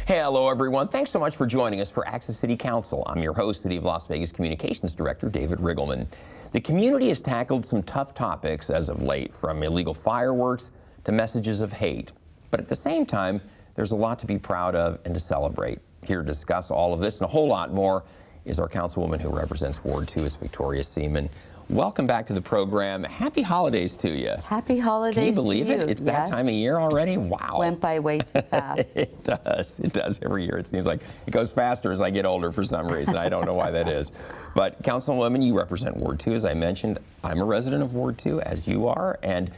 Hello, everyone. Thanks so much for joining us for Access City Council. I'm your host, City of Las Vegas Communications Director David Riggleman. The community has tackled some tough topics as of late, from illegal fireworks to messages of hate. But at the same time, there's a lot to be proud of and to celebrate. Here to discuss all of this and a whole lot more is our councilwoman who represents Ward 2, it's Victoria Seaman. Welcome back to the program. Happy holidays to you. Happy holidays to you. Can you believe it? It's that time of year already? Wow. Went by way too fast. It does. It does every year. It seems like it goes faster as I get older for some reason. I don't know why that is. But Councilwoman, you represent Ward 2, as I mentioned. I'm a resident of Ward 2, as you are. And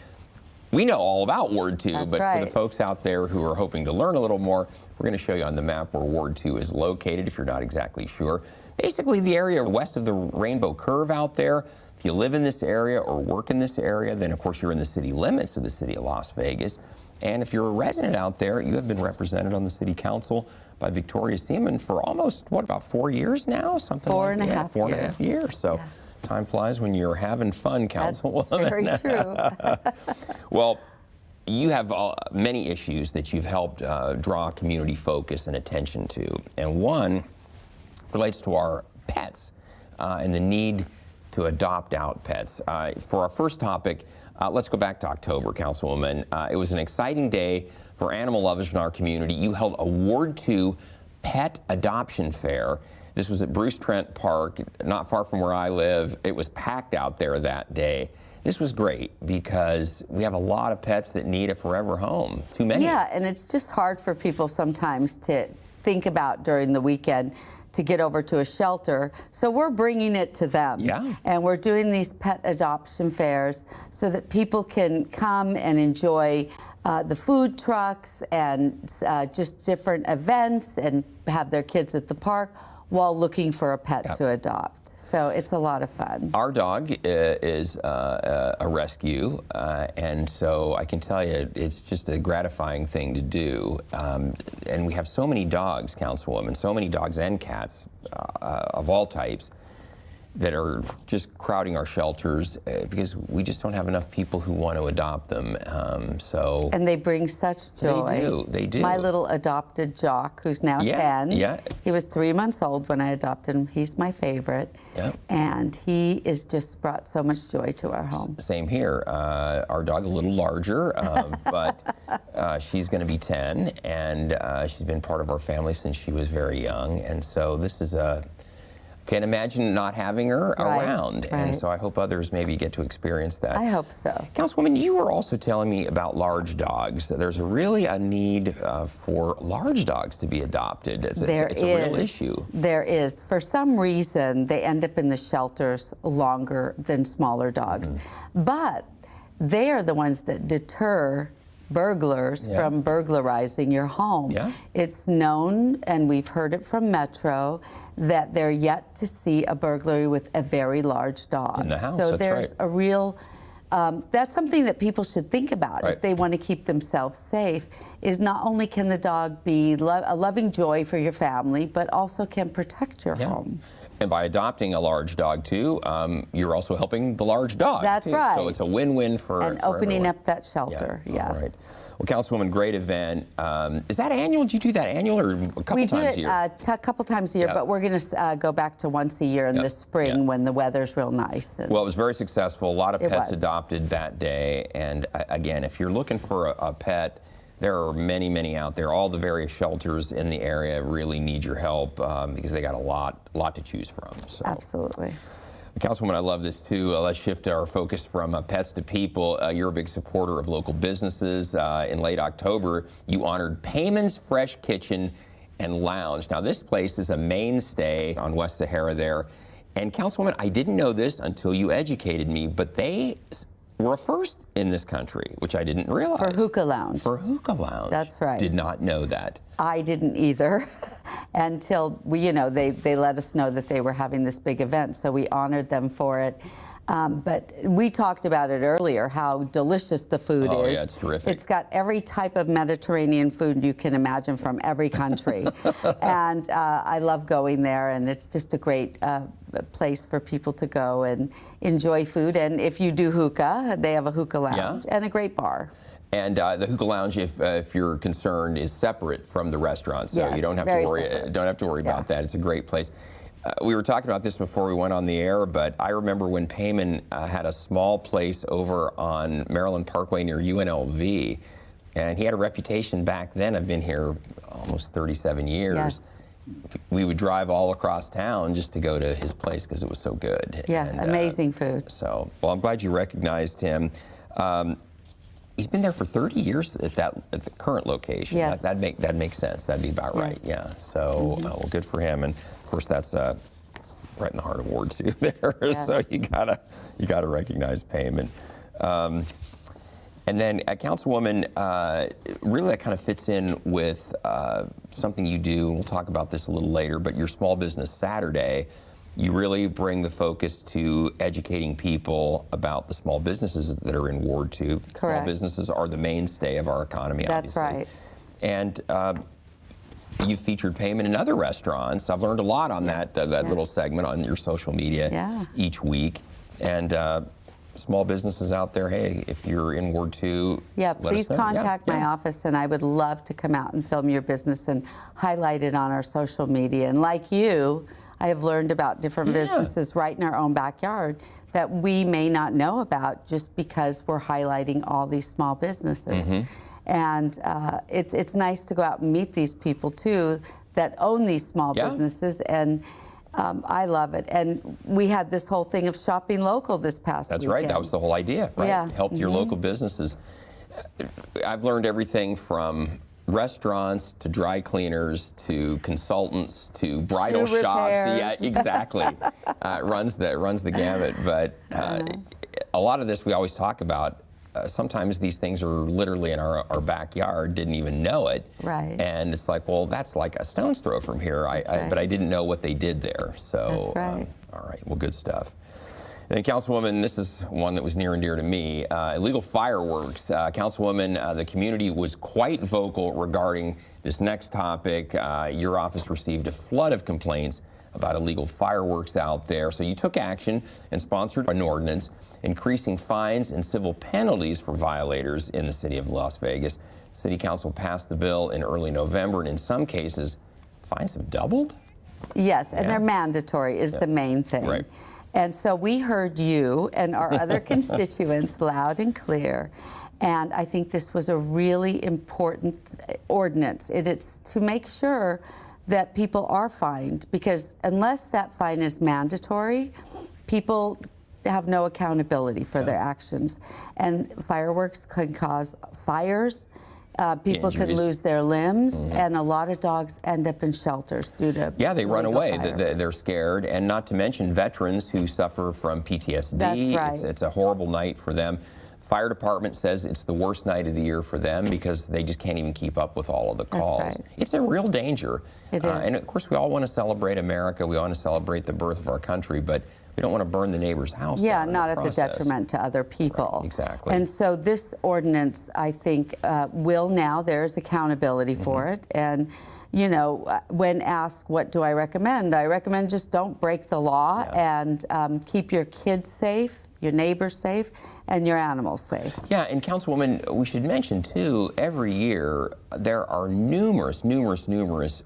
we know all about Ward 2, That's but right. for the folks out there who are hoping to learn a little more, we're going to show you on the map where Ward 2 is located, if you're not exactly sure. Basically, the area west of the Rainbow Curve out there. If you live in this area or work in this area, then of course you're in the city limits of the city of Las Vegas. And if you're a resident out there, you have been represented on the city council by Victoria Seaman for almost, what, about 4 years now? Something Four like and a that. half 4.5 years. So yeah. Time flies when you're having fun, Councilwoman. That's very true. Well, you have many issues that you've helped draw community focus and attention to. And one relates to our pets and the need to adopt out pets. For our first topic, let's go back to October, Councilwoman. It was an exciting day for animal lovers in our community. You held a Ward 2 pet adoption fair. This was at Bruce Trent Park, not far from where I live. It was packed out there that day. This was great because we have a lot of pets that need a forever home. Too many. Yeah, and it's just hard for people sometimes to think about during the weekend to get over to a shelter. So we're bringing it to them. Yeah. And we're doing these pet adoption fairs so that people can come and enjoy the food trucks and just different events and have their kids at the park while looking for a pet to adopt. So it's a lot of fun. Our dog is a rescue, and so I can tell you it's just a gratifying thing to do. And we have so many dogs, Councilwoman, so many dogs and cats of all types that are just crowding our shelters because we just don't have enough people who want to adopt them. And they bring such joy. They do. They do. My little adopted Jock, who's now 10. Yeah. He was 3 months old when I adopted him. He's my favorite. Yeah. And he is just brought so much joy to our home. Same here. Our dog a little larger, but she's going to be 10, and she's been part of our family since she was very young. And so this is a can't imagine not having her around. Right. And so I hope others maybe get to experience that. I hope so. Councilwoman, you were also telling me about large dogs. There's really a need for large dogs to be adopted. It's a real issue. There is. For some reason, they end up in the shelters longer than smaller dogs. But they are the ones that deter burglars from burglarizing your home. Yeah. It's known, and we've heard it from Metro, that they're yet to see a burglary with a very large dog. In the house, so that's there's right. a real, that's something that people should think about if they want to keep themselves safe, is not only can the dog be a loving joy for your family, but also can protect your home. And by adopting a large dog, too, you're also helping the large dog. That's right. So it's a win-win for And opening everyone. up that shelter, yes. All right. Well, Councilwoman, great event. Is that annual? Do you do that annual or a couple times a year? We do it a couple times a year, but we're going to go back to once a year in the spring when the weather's real nice. Well, it was very successful. A lot of pets adopted that day. And again, if you're looking for a pet, there are many, many out there. All the various shelters in the area really need your help because they got a lot to choose from. So. Absolutely. Councilwoman, I love this too. Let's shift our focus from pets to people. You're a big supporter of local businesses. In late October, you honored Payman's Fresh Kitchen and Lounge. Now, this place is a mainstay on West Sahara there. And Councilwoman, I didn't know this until you educated me, but they were a first in this country, which I didn't realize. For Hookah Lounge. For Hookah Lounge. That's right. Did not know that. I didn't either until they let us know that they were having this big event, so we honored them for it. But we talked about it earlier, how delicious the food is. Oh, yeah, it's terrific. It's got every type of Mediterranean food you can imagine from every country. And I love going there, and it's just a great place for people to go and enjoy food. And if you do hookah, they have a hookah lounge and a great bar. And the hookah lounge, if you're concerned, is separate from the restaurant, so Yes, you don't have very to worry. separate. Don't have to worry about that. It's a great place. We were talking about this before we went on the air, but I remember when Payman had a small place over on Maryland Parkway near UNLV, and he had a reputation back then. I've been here almost 37 years. Yes. We would drive all across town just to go to his place because it was so good. Yeah, And, amazing food. So, well, I'm glad you recognized him. He's been there for 30 years at the current location. Yes. That makes sense. That'd be about right. Yes. Yeah. So, well, good for him. And of course, that's right in the heart of Ward 2 there. Yeah. So you gotta recognize Payman. And then, Councilwoman, really that kind of fits in with something you do, and we'll talk about this a little later, but your Small Business Saturday, you really bring the focus to educating people about the small businesses that are in Ward 2. Correct. Small businesses are the mainstay of our economy, That's obviously. right. And you've featured Payman in other restaurants. I've learned a lot on that little segment on your social media each week. And small businesses out there, hey, if you're in Ward 2, Yeah, let us please know. contact my office, and I would love to come out and film your business and highlight it on our social media. And like you, I have learned about different businesses right in our own backyard that we may not know about just because we're highlighting all these small businesses. And it's nice to go out and meet these people too that own these small businesses, and I love it. And we had this whole thing of shopping local this past That's weekend. right. That was the whole idea, right? Yeah. Help your local businesses. I've learned everything from restaurants to dry cleaners to consultants to bridal Shoe shops. repairs. Yeah, exactly. It runs the gamut. But a lot of this we always talk about. Sometimes these things are literally in our backyard, didn't even know it. Right. And it's like, well, that's like a stone's throw from here. But I didn't know what they did there. So, That's right. All right, well, good stuff. And Councilwoman, this is one that was near and dear to me. Illegal fireworks. Councilwoman, the community was quite vocal regarding this next topic. Your office received a flood of complaints about illegal fireworks out there. So you took action and sponsored an ordinance increasing fines and civil penalties for violators in the city of Las Vegas. City Council passed the bill in early November, and in some cases, fines have doubled? Yes, and they're mandatory is the main thing. Right. And so we heard you and our other constituents loud and clear. And I think this was a really important ordinance. It's to make sure that people are fined, because unless that fine is mandatory, people have no accountability for their actions. And fireworks can cause fires. People can Injuries. lose their limbs, and a lot of dogs end up in shelters due to Yeah, they run illegal away. fireworks. They're scared, and not to mention veterans who suffer from PTSD. That's right. It's a horrible night for them. Fire department says it's the worst night of the year for them because they just can't even keep up with all of the calls. right. It's a real danger. It is. And of course, we all want to celebrate America. We want to celebrate the birth of our country, but we don't want to burn the neighbor's house Yeah, down in not the at the process. detriment to other people. Right, exactly. And so this ordinance, I think, will now, there's accountability for it. And, you know, when asked, what do I recommend just don't break the law and keep your kids safe, your neighbors safe, and your animals safe. Yeah, and Councilwoman, we should mention too, every year there are numerous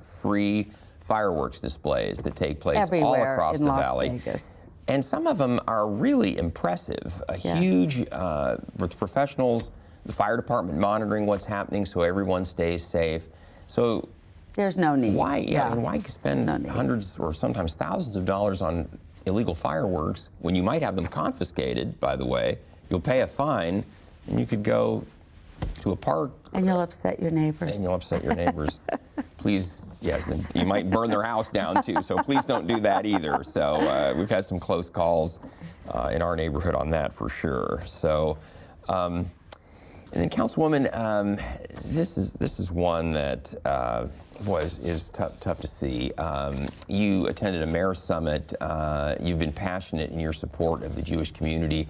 free fireworks displays that take place all Everywhere across in the Las valley. Vegas. And some of them are really impressive. A Yes. huge, with professionals, the fire department monitoring what's happening so everyone stays safe. So There's no need. why, and why spend No need. hundreds or sometimes thousands of dollars on illegal fireworks when you might have them confiscated, by the way? You'll pay a fine, and you could go to a park. And you'll upset your neighbors. And you'll upset your neighbors. Please, yes, and you might burn their house down too, so please don't do that either. So we've had some close calls in our neighborhood on that for sure. So, and then Councilwoman, this is one that is tough to see. You attended a mayor's summit. You've been passionate in your support of the Jewish community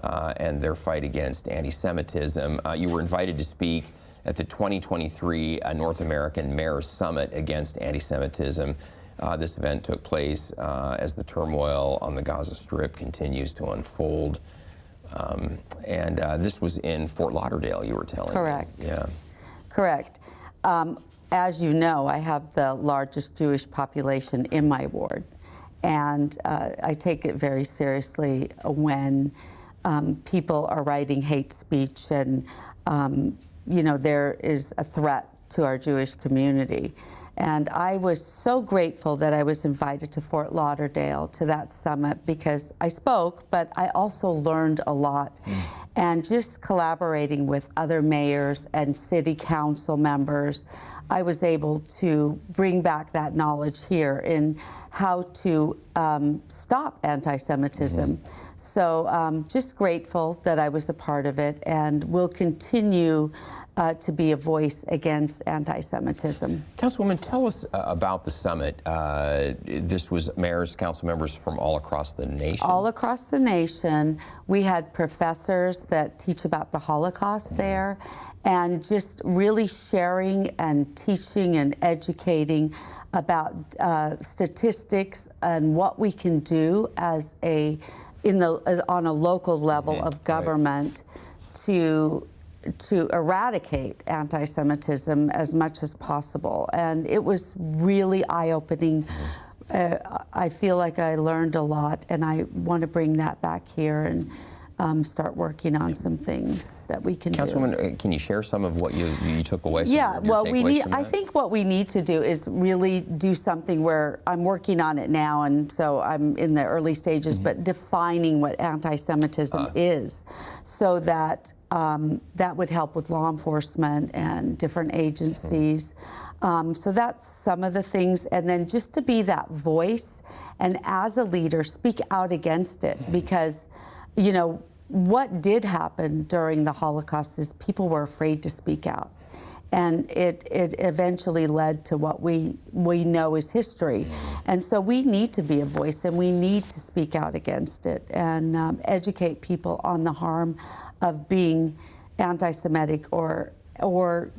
and their fight against anti-Semitism. You were invited to speak at the 2023 North American Mayor's Summit against anti-Semitism. This event took place as the turmoil on the Gaza Strip continues to unfold. And this was in Fort Lauderdale, you were telling Correct. me. Yeah. Correct. As you know, I have the largest Jewish population in my ward, and I take it very seriously when people are writing hate speech and, you know, there is a threat to our Jewish community. And I was so grateful that I was invited to Fort Lauderdale to that summit because I spoke, but I also learned a lot. And just collaborating with other mayors and city council members, I was able to bring back that knowledge here in how to stop anti-Semitism. So just grateful that I was a part of it and will continue to be a voice against anti-Semitism. Councilwoman, tell us about the summit. This was mayors, council members from all across the nation. All across the nation. We had professors that teach about the Holocaust there, and just really sharing and teaching and educating about statistics and what we can do as on a local level of government to eradicate anti-Semitism as much as possible. And it was really eye-opening. I feel like I learned a lot, and I want to bring that back here and start working on some things that we can do. Councilwoman, can you share some of what you took away? Yeah, well, I think what we need to do is really do something where I'm working on it now, and so I'm in the early stages, but defining what anti-Semitism is, so that that would help with law enforcement and different agencies. So that's some of the things, and then just to be that voice, and as a leader, speak out against it, because, you know, what did happen during the Holocaust is people were afraid to speak out. And it eventually led to what we know is history. And so we need to be a voice, and we need to speak out against it and educate people on the harm of being anti-Semitic or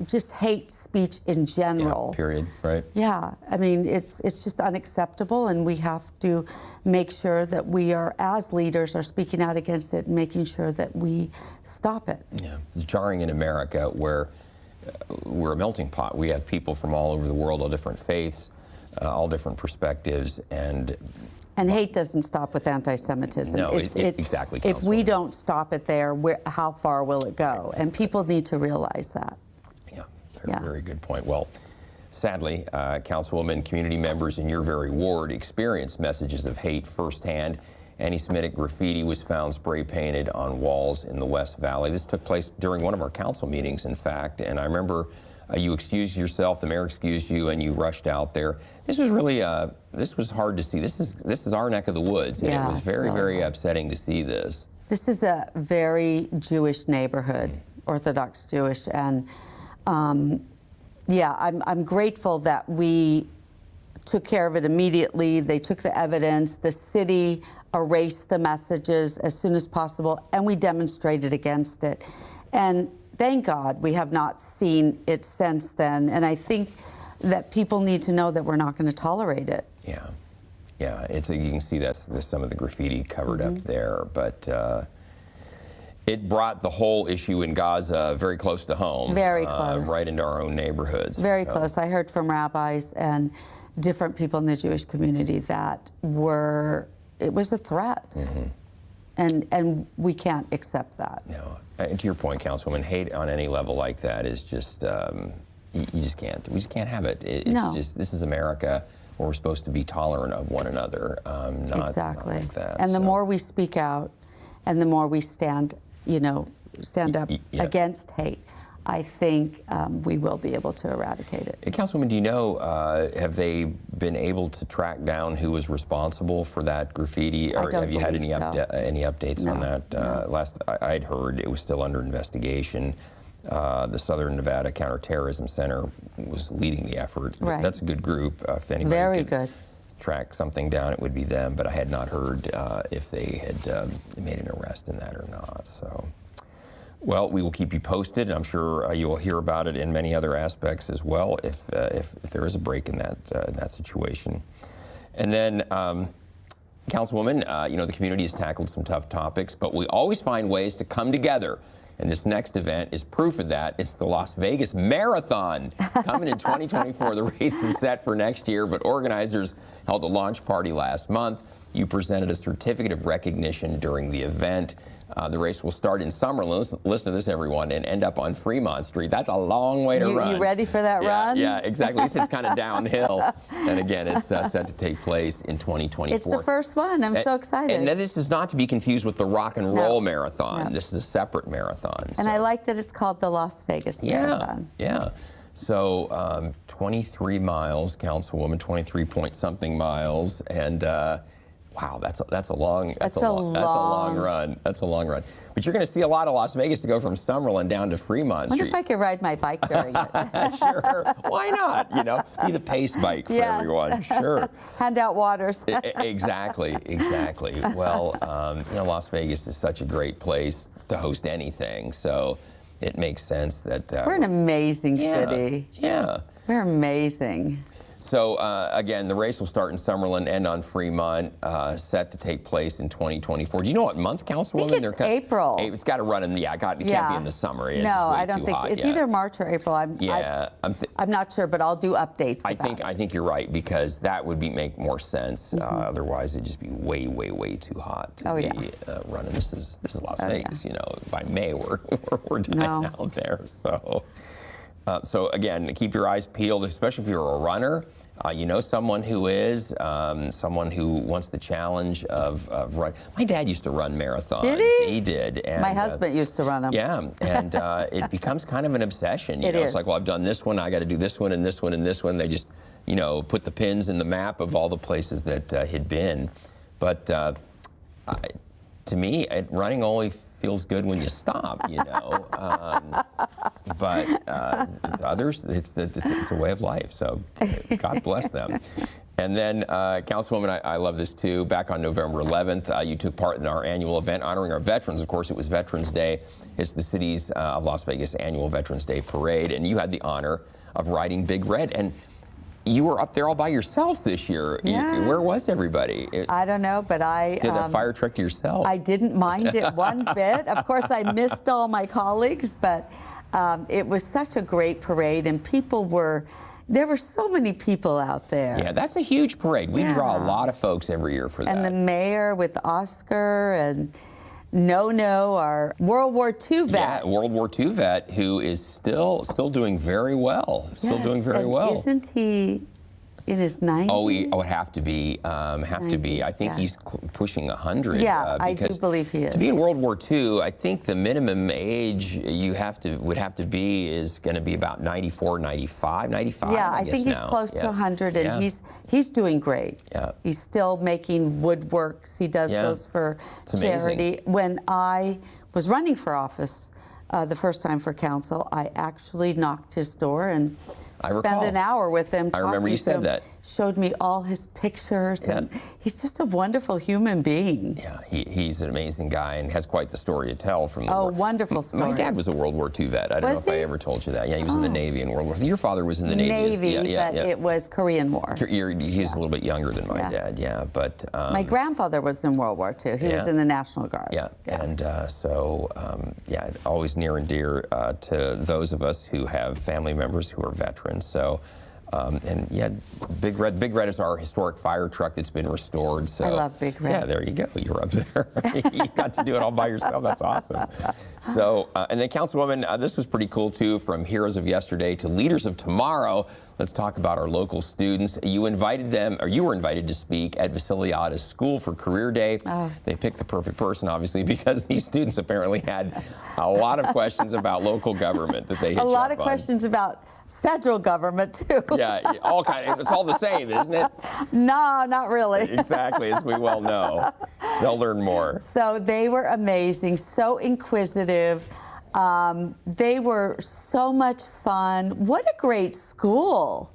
just hate speech in general. Yeah, period, right? Yeah, I mean, it's just unacceptable, and we have to make sure that we are, as leaders, are speaking out against it and making sure that we stop it. Yeah, it's jarring in America where we're a melting pot. We have people from all over the world, all different faiths, all different perspectives, and hate doesn't stop with anti-Semitism. No, exactly. If we don't stop it there, how far will it go? And people need to realize that. Yeah, very good point. Well, sadly, Councilwoman, community members in your very ward experienced messages of hate firsthand. Anti-Semitic graffiti was found spray painted on walls in the West Valley. This took place during one of our council meetings, in fact, and I remember you excused yourself, the mayor excused you, and you rushed out there. This was really, this was hard to see. This is our neck of the woods, and it was very, very upsetting to see this. This is a very Jewish neighborhood, Orthodox Jewish, and yeah, I'm grateful that we took care of it immediately. They took the evidence. The city erased the messages as soon as possible, and we demonstrated against it. And thank God we have not seen it since then. And I think that people need to know that we're not going to tolerate it. Yeah. Yeah, you can see there's some of the graffiti covered up there, but it brought the whole issue in Gaza very close to home. Very close. Right into our own neighborhoods. Very close. I heard from rabbis and different people in the Jewish community that it was a threat. And we can't accept that. No. And to your point, Councilwoman, hate on any level like that is just, you just can't. We just can't have it. It's just, this is America, where we're supposed to be tolerant of one another, not like that. And the more we speak out, and the more we stand up against hate, I think we will be able to eradicate it. Councilwoman, do you know, have they been able to track down who was responsible for that graffiti? Or have you had any updates on that? Last I'd heard, it was still under investigation. The Southern Nevada Counterterrorism Center was leading the effort. Right. That's a good group. If anybody could track something down, it would be them. But I had not heard if they had made an arrest in that or not. So. Well, we will keep you posted, and I'm sure you will hear about it in many other aspects as well if there is a break in that situation. And then Councilwoman, you know, the community has tackled some tough topics, but we always find ways to come together. And this next event is proof of that. It's the Las Vegas Marathon coming in 2024. The race is set for next year, but organizers held a launch party last month. You presented a certificate of recognition during the event. The race will start in Summerlin, listen to this everyone, and end up on Fremont Street. That's a long way to run. You ready for that run? Yeah, exactly. It's kind of downhill. And again, it's set to take place in 2024. It's the first one. I'm so excited. And this is not to be confused with the Rock and Roll Marathon. No. This is a separate marathon. And I like that it's called the Las Vegas Marathon. Yeah. So 23 miles, Councilwoman, 23 point something miles, and wow, that's a long run. That's a long run. But you're going to see a lot of Las Vegas to go from Summerlin down to Fremont Street. I wonder if I could ride my bike during it. Sure. Why not? You know, be the pace bike for everyone. Sure. Hand out waters. Exactly. Well, you know, Las Vegas is such a great place to host anything, so it makes sense that we're an amazing city. Yeah. We're amazing. So again, the race will start in Summerlin, end on Fremont, set to take place in 2024. Do you know what month, Councilwoman? I think it's April. It's got to run in it can't be in the summer. It's no, just way I don't too think hot so. It's yet. either March or April. I'm not sure, but I'll do updates. I think you're right, because that would make more sense. Otherwise, it'd just be way too hot to be running. This is Las Vegas. You know, by May we're dying out there. So again, keep your eyes peeled, especially if you're a runner. You know someone who is, someone who wants the challenge of run. My dad used to run marathons. Did he? He did. And, my husband used to run them. Yeah, and it becomes kind of an obsession. You know, it's like, well, I've done this one, I got to do this one and this one and this one. They just, you know, put the pins in the map of all the places that he'd been. But to me, running only feels good when you stop, you know. But others, it's a way of life. So God bless them. And then, Councilwoman, I love this too. Back on November 11th, you took part in our annual event honoring our veterans. Of course, it was Veterans Day. It's the city's of Las Vegas annual Veterans Day parade, and you had the honor of riding Big Red. And you were up there all by yourself this year. Yeah. Where was everybody? I don't know, but I did that fire truck to yourself. I didn't mind it one bit. Of course, I missed all my colleagues, but it was such a great parade, and there were so many people out there. Yeah, that's a huge parade. We draw a lot of folks every year for that. And the mayor with Oscar and our World War II vet. Yeah, World War II vet who is still doing very well. Still doing very well. Isn't he in his 90s? Oh, it would have to be. I think he's pushing 100. Yeah, I do believe he is. To be in World War II, I think the minimum age would have to be is going to be about 94, 95. Yeah, I think he's close to 100, and he's doing great. Yeah. He's still making woodworks. He does those for charity. Amazing. When I was running for office the first time for council, I actually knocked his door and spent an hour with him. I remember you said that. Showed me all his pictures, and he's just a wonderful human being. Yeah, he's an amazing guy and has quite the story to tell from the war. Wonderful story. My dad was a World War II vet. I don't know if I ever told you that. Yeah, he was in the Navy in World War II. Your father was in the Navy. But it was Korean War. He's a little bit younger than my dad, but... my grandfather was in World War II. He was in the National Guard. Yeah. And always near and dear to those of us who have family members who are veterans. So... Big Red is our historic fire truck that's been restored. So I love Big Red. Yeah, there you go. You're up there. You got to do it all by yourself. That's awesome. So, and then Councilwoman, this was pretty cool too. From heroes of yesterday to leaders of tomorrow. Let's talk about our local students. You were invited to speak at Vasiliada's School for Career Day. Oh. They picked the perfect person, obviously, because these students apparently had a lot of questions about local government that they had. A lot of questions about federal government too. Yeah, all it's all the same, isn't it? No, not really. Exactly, as we well know. They'll learn more. So they were amazing, so inquisitive. They were so much fun. What a great school.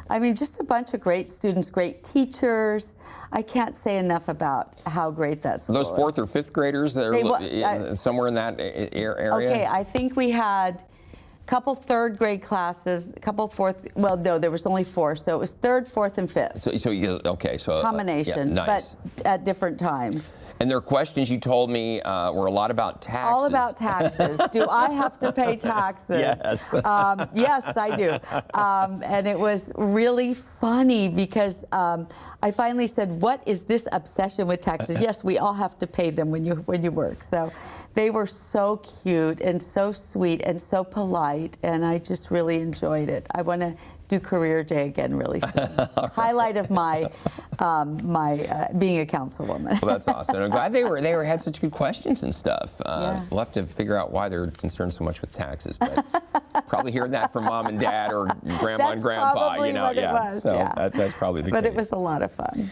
I mean, just a bunch of great students, great teachers. I can't say enough about how great that school is. Those fourth or fifth graders that are somewhere in that area? Okay, I think we had couple third grade classes, a couple fourth, well, no, there was only 4, so it was third, fourth, and fifth. So you, okay, so Combination, yeah, nice. but at different times. And their questions, you told me, were a lot about taxes. All about taxes. Do I have to pay taxes? Yes. Yes, I do. And it was really funny because I finally said, "What is this obsession with taxes?" Yes, we all have to pay them when you work. So they were so cute and so sweet and so polite, and I just really enjoyed it. I want to do career day again really soon. Right. Highlight of my being a councilwoman. Well, that's awesome. I'm glad they had such good questions and stuff. Yeah. We'll have to figure out why they're concerned so much with taxes, but probably hearing that from mom and dad or grandma and grandpa, probably you know, what yeah. it was, so yeah. that's probably the case. But it was a lot of fun.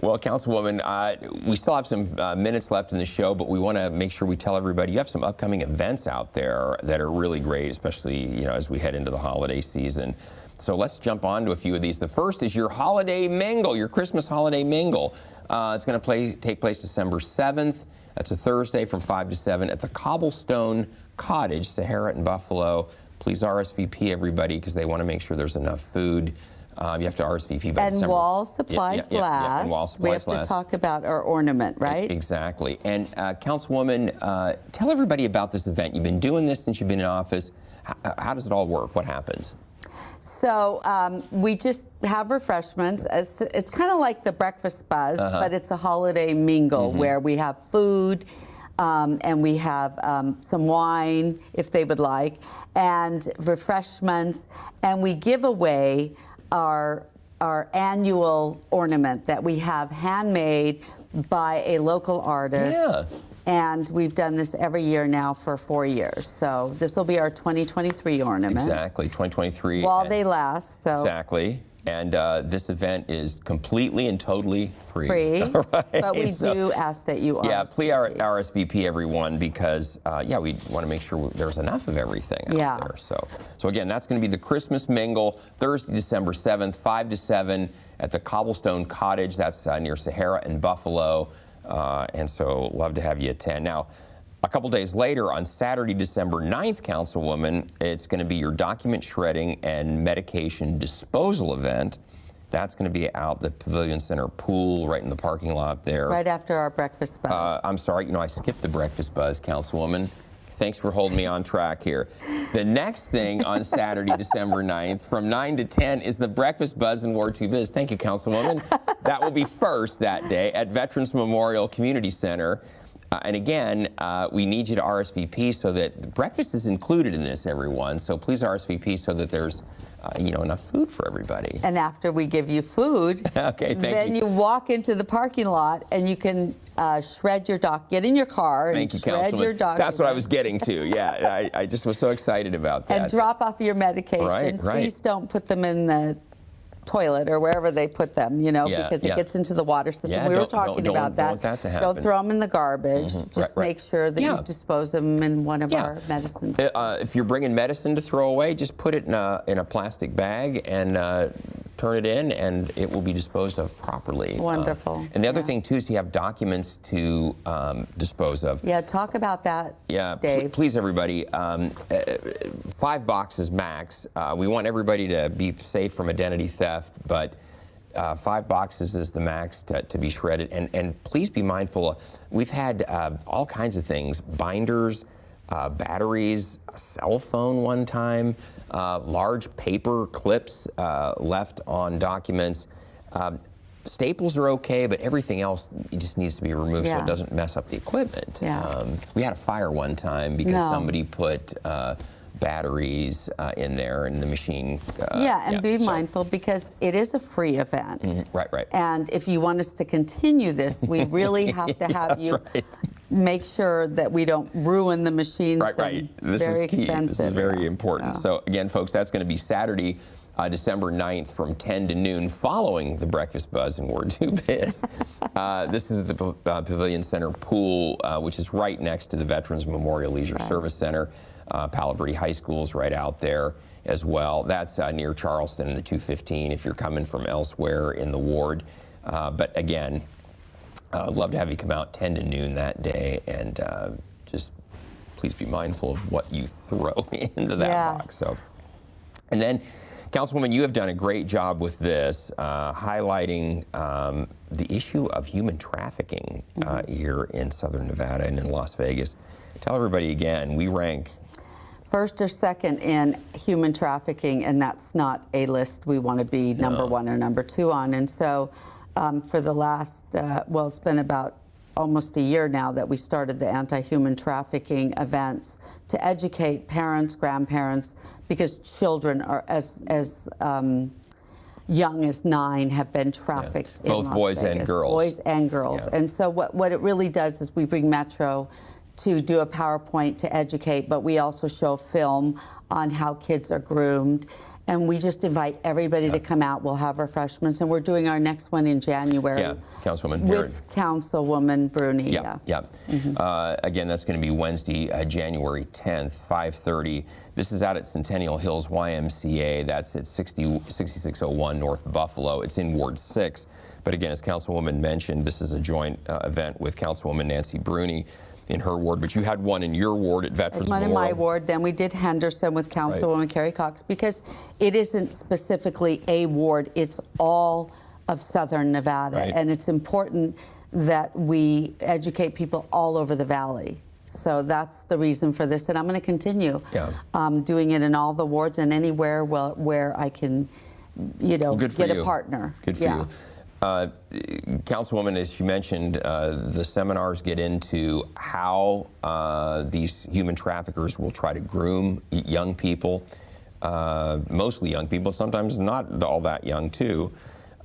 Well, Councilwoman, we still have some minutes left in the show, but we want to make sure we tell everybody you have some upcoming events out there that are really great, especially as we head into the holiday season. So let's jump on to a few of these. The first is your holiday mingle, your Christmas holiday mingle. It's going to take place December 7th. That's a Thursday from 5 to 7 at the Cobblestone Cottage, Sahara in Buffalo. Please RSVP everybody because they want to make sure there's enough food. You have to RSVP by December. And while supplies last. And while we have supplies to talk about our ornament, right? Exactly. And Councilwoman, tell everybody about this event. You've been doing this since you've been in office. How does it all work? What happens? So we just have refreshments. It's kind of like the breakfast buzz, but it's a holiday mingle where we have food and we have some wine if they would like, and refreshments, and we give away our annual ornament that we have handmade by a local artist. Yeah. And we've done this every year now for 4 years. So this will be our 2023 ornament. Exactly, 2023. While they last. So. Exactly. And this event is completely and totally free. Free, right? but we do ask that you RSVP. Yeah, please RSVP everyone because, we want to make sure there's enough of everything out there. So again, that's going to be the Christmas Mingle, Thursday, December 7th, 5 to 7 at the Cobblestone Cottage. That's near Sahara in Buffalo. And so love to have you attend. Now, a couple days later, on Saturday, December 9th, Councilwoman, it's going to be your document shredding and medication disposal event. That's going to be out the Pavilion Center pool right in the parking lot there. Right after our breakfast buzz. I'm sorry, I skipped the breakfast buzz, Councilwoman. Thanks for holding me on track here. The next thing on Saturday, December 9th, from 9 to 10, is the Breakfast Buzz in Ward 2 Biz. Thank you, Councilwoman. That will be first that day at Veterans Memorial Community Center. And again, we need you to RSVP so that breakfast is included in this, everyone. So please RSVP so that there's enough food for everybody. And after we give you food, then you walk into the parking lot and you can shred your doc. Get in your car and shred your document. That's what I was getting to. Yeah, I just was so excited about that. And drop off your medication. Right. Please don't put them in the toilet or wherever they put them, because it gets into the water system. Yeah, we were talking about that. Don't want that to happen. Don't throw them in the garbage. Just make sure that you dispose them in one of our medicines. If you're bringing medicine to throw away, just put it in a plastic bag and turn it in, and it will be disposed of properly. Wonderful. And the other thing, too, is you have documents to dispose of. Yeah, talk about that, Dave. Please, everybody, 5 boxes max. We want everybody to be safe from identity theft, but 5 boxes is the max to be shredded. And please be mindful, we've had all kinds of things, binders, batteries, a cell phone one time, large paper clips left on documents. Staples are okay, but everything else just needs to be removed so it doesn't mess up the equipment. We had a fire one time because somebody put batteries in there and the machine. Be mindful because it is a free event. Right. And if you want us to continue this, we really have to have you make sure that we don't ruin the machines. Right. This is key. Expensive. This is very important. So again, folks, that's going to be Saturday, December 9th from 10 to noon following the Breakfast Buzz in Ward 2 Biz. This is the Pavilion Center pool, which is right next to the Veterans Memorial Leisure Service Center. Palo Verde High School is right out there as well. That's near Charleston in the 215 if you're coming from elsewhere in the ward. But again, I'd love to have you come out 10 to noon that day and just please be mindful of what you throw into that Yes. box. So, and then, Councilwoman, you have done a great job with this, highlighting the issue of human trafficking here in Southern Nevada and in Las Vegas. Tell everybody again, we rank first or second in human trafficking, and that's not a list we want to be number one or number two on. And so for the last, well, it's been about almost a year now that we started the anti-human trafficking events to educate parents, grandparents, because children are as young as 9 have been trafficked in both Las boys Vegas. and girls. Boys and girls. Yeah. And so what it really does is we bring Metro to do a PowerPoint to educate, but we also show film on how kids are groomed. And we just invite everybody to come out. We'll have refreshments, and we're doing our next one in January. Yeah, Councilwoman. With Councilwoman Bruni. Yeah. Again, that's going to be Wednesday, January 10th, 5:30. This is out at Centennial Hills YMCA. That's at 6601 North Buffalo. It's in Ward 6. But again, as Councilwoman mentioned, this is a joint event with Councilwoman Nancy Bruni in her ward, but you had one in your ward at Veterans One Memorial. in my ward. Then we did Henderson with Councilwoman Carrie Cox, because it isn't specifically a ward, it's all of Southern Nevada. Right. And it's important that we educate people all over the valley. So that's the reason for this, and I'm going to continue doing it in all the wards and anywhere where I can, get a partner. Good for you. Councilwoman, as you mentioned, the seminars get into how these human traffickers will try to groom young people, mostly young people, sometimes not all that young too.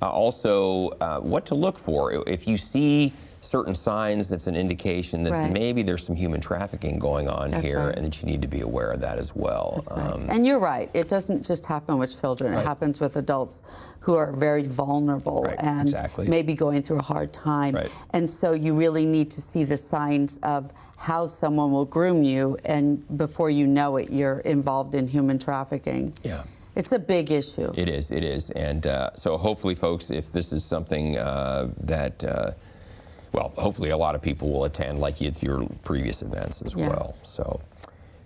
Also, what to look for. If you see certain signs, that's an indication that maybe there's some human trafficking going on here, and that you need to be aware of that as well. That's right. And you're right, it doesn't just happen with children, it happens with adults who are very vulnerable and maybe going through a hard time. And so you really need to see the signs of how someone will groom you, and before you know it, you're involved in human trafficking. Yeah. It's a big issue. It is. And so hopefully, folks, if this is something that well, hopefully a lot of people will attend, like you did your previous events as well. So,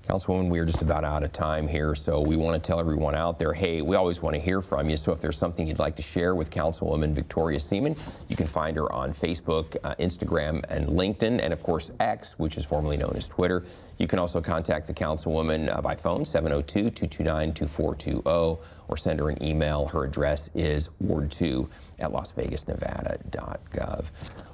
Councilwoman, we are just about out of time here, so we want to tell everyone out there, hey, we always want to hear from you, so if there's something you'd like to share with Councilwoman Victoria Seaman, you can find her on Facebook, Instagram, and LinkedIn, and of course X, which is formerly known as Twitter. You can also contact the Councilwoman by phone, 702-229-2420, or send her an email. Her address is ward2@lasvegasnevada.gov.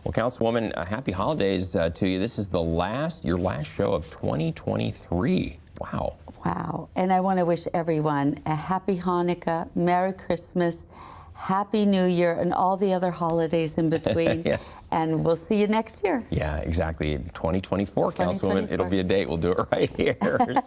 Well, Councilwoman, happy holidays to you. This is your last show of 2023. Wow. Wow. And I want to wish everyone a happy Hanukkah, Merry Christmas, Happy New Year, and all the other holidays in between. And we'll see you next year. Yeah, exactly. 2024, Councilwoman. It'll be a date. We'll do it right here.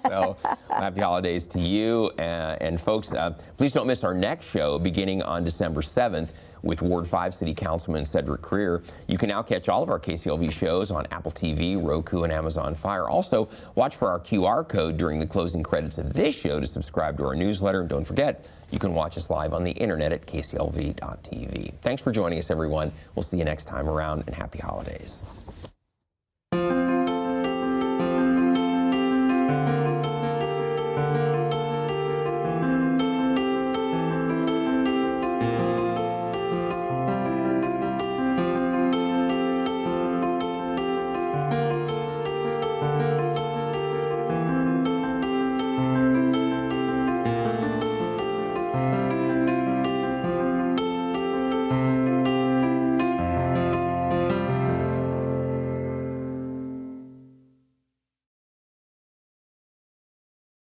So happy holidays to you. And folks, please don't miss our next show beginning on December 7th with Ward 5 City Councilman Cedric Creer. You can now catch all of our KCLV shows on Apple TV, Roku, and Amazon Fire. Also, watch for our QR code during the closing credits of this show to subscribe to our newsletter. And don't forget, you can watch us live on the internet at kclv.tv. Thanks for joining us, everyone. We'll see you next time around, and happy holidays.